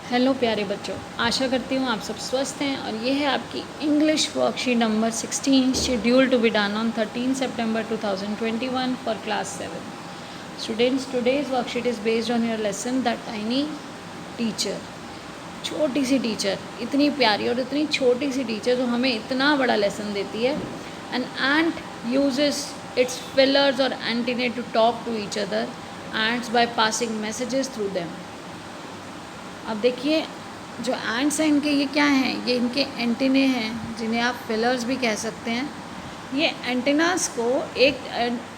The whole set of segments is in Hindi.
हेलो प्यारे बच्चों, आशा करती हूँ आप सब स्वस्थ हैं। और ये है आपकी English worksheet number 16 schedule to be done on 13 September 2021 for class 7। Students, today's worksheet is based on your lesson the tiny teacher. छोटी सी टीचर, इतनी प्यारी और इतनी छोटी सी टीचर जो हमें इतना बड़ा लेसन देती है। An ant uses its feelers और antennae to talk to each other ants by passing messages through them. अब देखिए, जो एंट्स हैं इनके ये क्या हैं, ये इनके एंटीने हैं जिन्हें आप फिलर्स भी कह सकते हैं। ये एंटीनास को एक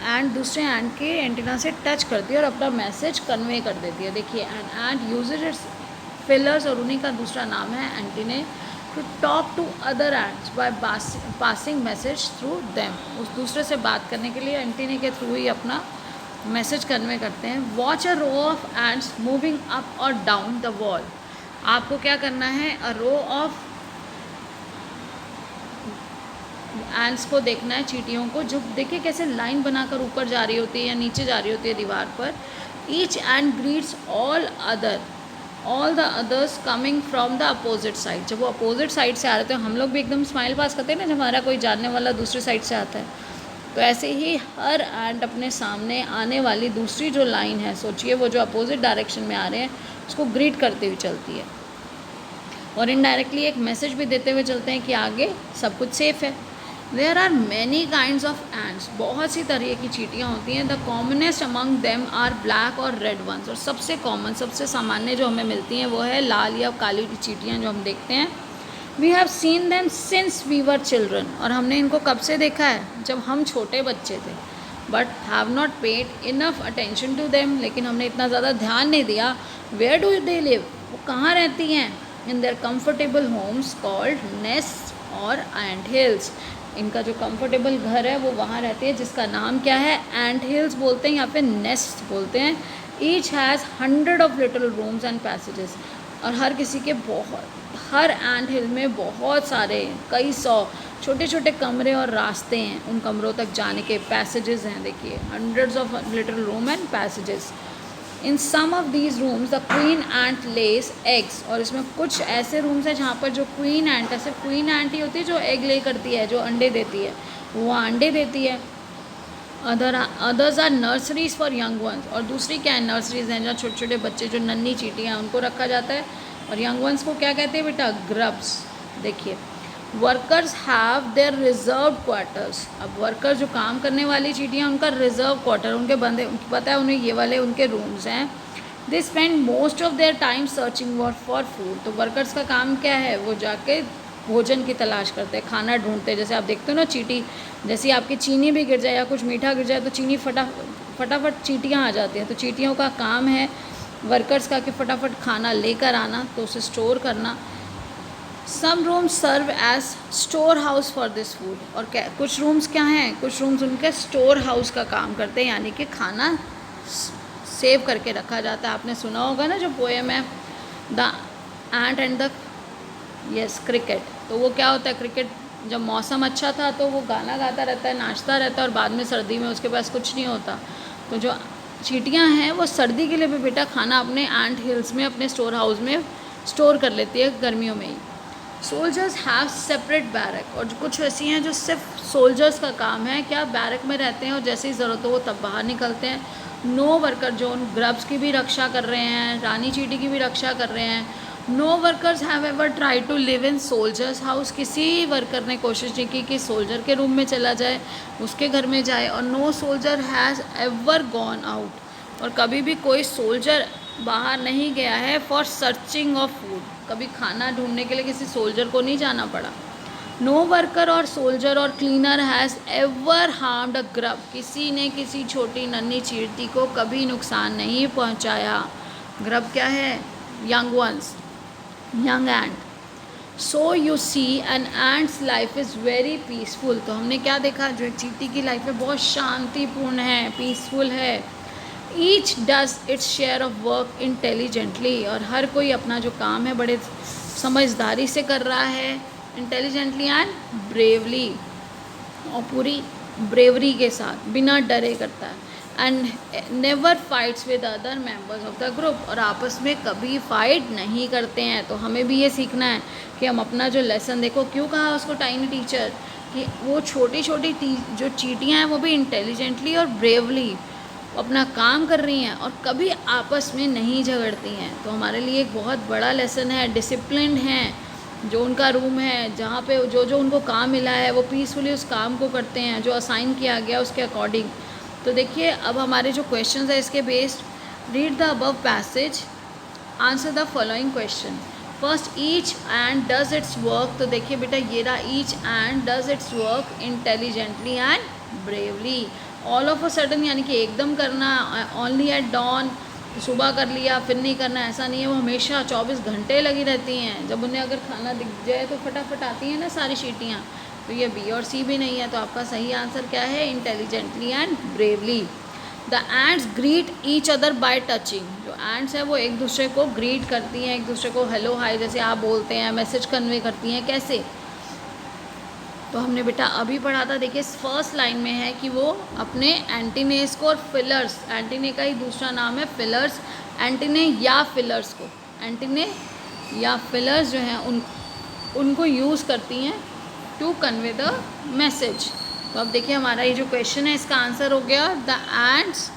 एंड दूसरे एंड के एंटीना से टच करती है और अपना मैसेज कन्वे कर देती है। देखिए, an ant uses its feelers और उन्हीं का दूसरा नाम है antennae to talk to other ants by passing message through them. उस दूसरे से बात करने के लिए एंटीने के थ्रू ही अपना मैसेज कन्वे करते हैं। Watch a row of ants moving up और डाउन द वॉल। आपको क्या करना है, अ रो ऑफ एंड्स को देखना है, चींटियों को, जो देखिए कैसे लाइन बनाकर ऊपर जा रही होती है या नीचे जा रही होती है दीवार पर। Each and greets all the others coming from the opposite side. जब वो अपोजिट साइड से आ रहे थे, हम लोग भी एकदम स्माइल पास करते हैं ना जब हमारा कोई जानने वाला दूसरी साइड से आता है। तो ऐसे ही हर एंड अपने सामने आने वाली दूसरी जो लाइन है, सोचिए वो जो अपोजिट डायरेक्शन में आ रहे हैं, उसको ग्रीट करते हुए चलती है और इनडायरेक्टली एक मैसेज भी देते हुए चलते हैं कि आगे सब कुछ सेफ है। There are many kinds of ants. बहुत सी तरह की चींटियाँ होती हैं। The commonest among them are black और रेड वंस। और सबसे कॉमन, सबसे सामान्य जो हमें मिलती हैं वो है लाल या काली चींटियाँ जो हम देखते हैं। We have seen them since we were children. और हमने इनको कब से देखा है, जब हम छोटे बच्चे थे। But have not paid enough attention to them. लेकिन हमने इतना ज़्यादा ध्यान नहीं दिया। वेयर डू दे लिव, वो कहाँ रहती हैं। In their comfortable homes called nest और एंट हिल्स। इनका जो कंफर्टेबल घर है वो वहाँ रहती है जिसका नाम क्या है, एंट हिल्स बोलते हैं या फिर नेस्ट बोलते हैं। Each has 100 of little rooms and passages. और हर किसी के हर एंट हिल में बहुत सारे, कई सौ छोटे छोटे कमरे और रास्ते हैं उन कमरों तक जाने के। पैसेजेस हैं, देखिए, hundreds of little room and passages. In some of these rooms the queen ant lays eggs. और इसमें कुछ ऐसे रूम्स हैं जहाँ पर जो क्वीन एंट है, सिर्फ क्वीन एंट ही होती है जो एग ले करती है, जो अंडे देती है, वो अंडे देती है। Others are nurseries for young ones. और दूसरी क्या है, नर्सरीज हैं जहाँ छोटे छोटे बच्चे, जो नन्ही चींटियाँ हैं, उनको रखा जाता है। और यंग वंस को क्या कहते हैं बेटा, ग्रब्स। देखिए, workers have their reserve quarters. अब वर्कर जो काम करने वाली चींटियाँ, उनका रिजर्व क्वार्टर, उनके बंदे, पता है उन्हें ये वाले उनके रूम्स हैं। They spend most of their time searching for food. तो वर्कर्स का काम क्या है, वो जाके भोजन की तलाश करते हैं, खाना ढूंढते हैं। जैसे आप देखते हो ना, चींटी, जैसे आपकी चीनी भी गिर जाए या कुछ मीठा गिर जाए तो चीनी फटाफट चींटियाँ आ जाती हैं। तो चींटियों का काम है वर्कर्स का कि फटाफट खाना लेकर आना, तो उसे स्टोर करना। Some rooms serve as store house for this food. और क्या, कुछ रूम्स क्या हैं, कुछ रूम्स उनके स्टोर हाउस का काम करते हैं, यानी कि खाना सेव करके रखा जाता है। आपने सुना होगा ना जो पोएम है, the ant and the cricket. तो वो क्या होता है, क्रिकेट जब मौसम अच्छा था तो वो गाना गाता रहता है, नाचता रहता है, और बाद में सर्दी में उसके पास कुछ नहीं होता। तो जो चींटियाँ हैं वो सर्दी के लिए भी बेटा खाना अपने एंट हिल्स में, अपने स्टोर हाउस में स्टोर कर लेती है गर्मियों में ही। Soldiers have separate barrack. और कुछ ऐसी हैं जो सिर्फ सोल्जर्स का काम है, क्या, बैरक में रहते हैं और जैसे ही ज़रूरत हो वो तब बाहर निकलते हैं। नो वर्कर, जो उन ग्रब्स की भी रक्षा कर रहे हैं, रानी चींटी की भी रक्षा कर रहे हैं। No workers have ever try to live in soldiers house. किसी वर्कर ने कोशिश नहीं की कि सोल्जर के रूम में चला जाए, उसके घर में जाए। और no soldier has ever gone out. और कभी भी कोई सोल्जर बाहर नहीं गया है फॉर सर्चिंग ऑफ फूड। कभी खाना ढूंढने के लिए किसी सोल्जर को नहीं जाना पड़ा। नो वर्कर और सोल्जर और cleaner has ever harmed a grub. किसी ने किसी छोटी नन्ही चींटी को कभी नुकसान नहीं पहुंचाया। ग्रब क्या है, young ones, young ant. So you see an ant's life is very peaceful. तो हमने क्या देखा, जो एक चींटी की लाइफ है बहुत शांतिपूर्ण है, पीसफुल है। Each does its share of work intelligently. और हर कोई अपना जो काम है बड़े समझदारी से कर रहा है, इंटेलिजेंटली एंड ब्रेवली, और पूरी ब्रेवरी के साथ, बिना डरे करता है। And never fights with other members of the group, और आपस में कभी फाइट नहीं करते हैं। तो हमें भी ये सीखना है कि हम अपना जो लेसन, देखो क्यों कहा उसको टाइनी टीचर, कि वो छोटी छोटी जो चींटियाँ हैं वो भी इंटेलिजेंटली और ब्रेवली अपना काम कर रही हैं और कभी आपस में नहीं झगड़ती हैं। तो हमारे लिए एक बहुत बड़ा लेसन है। डिसिप्लिन्ड हैं, जो उनका रूम है, जहाँ पे जो जो उनको काम मिला है वो पीसफुली उस काम को करते हैं, जो असाइन किया गया उसके अकॉर्डिंग। तो देखिए अब हमारे जो क्वेश्चंस है इसके based, read the above passage, answer the following question. First, each and does it's work. तो देखिए बेटा ये रहा, each and does it's work intelligently and bravely. All of a sudden यानी कि एकदम करना, ओनली एट डॉन, सुबह कर लिया फिर नहीं करना, ऐसा नहीं है। वो हमेशा 24 घंटे लगी रहती हैं। जब उन्हें अगर खाना दिख जाए तो फटाफट आती हैं ना सारी चींटियाँ। तो ये बी और सी भी नहीं है। तो आपका सही आंसर क्या है? Intelligently and bravely. The ends greet each other by touching. जो एंड्स है वो एक दूसरे को ग्रीट करती हैं, एक दूसरे को हेलो हाय जैसे आप बोलते हैं, मैसेज कन्वे करती हैं। कैसे? तो हमने बेटा अभी पढ़ा था। देखिए फर्स्ट लाइन में है कि वो अपने एंटीनेस को और फिलर्स, एंटीने का ही दूसरा नाम है फिलर्स, एंटीने या फिलर्स को, एंटीने या फिलर्स जो हैं उनको यूज़ करती हैं टू कन्वे द मैसेज। तो अब देखिए हमारा ये जो क्वेश्चन है इसका आंसर हो गया, the ends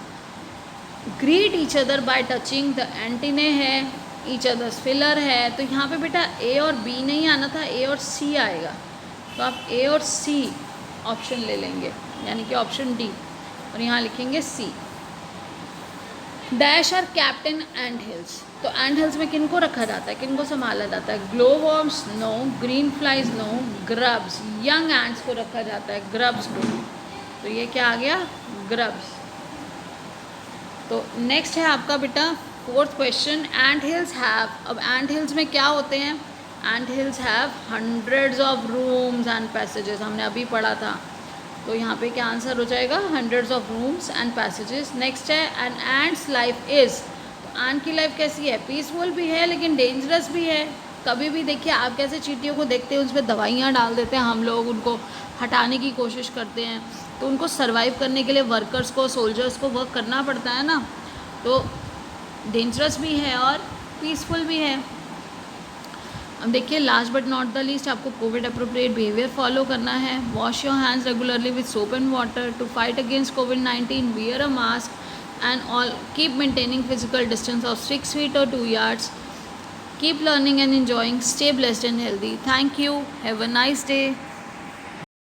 greet each other by touching. The antennae है, ईच अदर्स फिलर है। तो यहाँ पे बेटा ए और बी नहीं आना था, ए और सी आएगा। तो आप ए और सी ऑप्शन ले लेंगे, यानी कि ऑप्शन डी, और यहाँ लिखेंगे C. Dash are kept in ant hills. तो एंड हिल्स में किनको रखा जाता है, किनको संभाला जाता है? Glow worms no, green flies no, grubs, young ants को रखा जाता है, ग्रब्स को। तो ये क्या आ गया? ग्रब्स। तो नेक्स्ट है आपका बेटा fourth question, and hills have. अब एंड हिल्स में क्या होते हैं? And hills have hundreds of rooms and passages, हमने अभी पढ़ा था। तो यहाँ पे क्या आंसर हो जाएगा? Hundreds of rooms and passages. Next है, एन एंड्स लाइफ इज़। तो एंड की लाइफ कैसी है? पीसफुल भी है लेकिन डेंजरस भी है। कभी भी देखिए आप कैसे चींटियों को देखते हैं, उस पर दवाइयाँ डाल देते हैं हम लोग, उनको हटाने की कोशिश करते हैं। तो उनको सर्वाइव करने के लिए वर्कर्स को, सोल्जर्स को वर्क करना पड़ता है ना। तो डेंजरस भी है और पीसफुल भी है। अब देखिए last but not the least, आपको कोविड अप्रोप्रिएट बिहेवियर फॉलो करना है। Wash your hands regularly with soap and water to fight against कोविड-19, wear a mask and all, keep maintaining physical distance of 6 feet or 2 yards. Keep learning and enjoying. Stay blessed and healthy. Thank you. Have a nice day.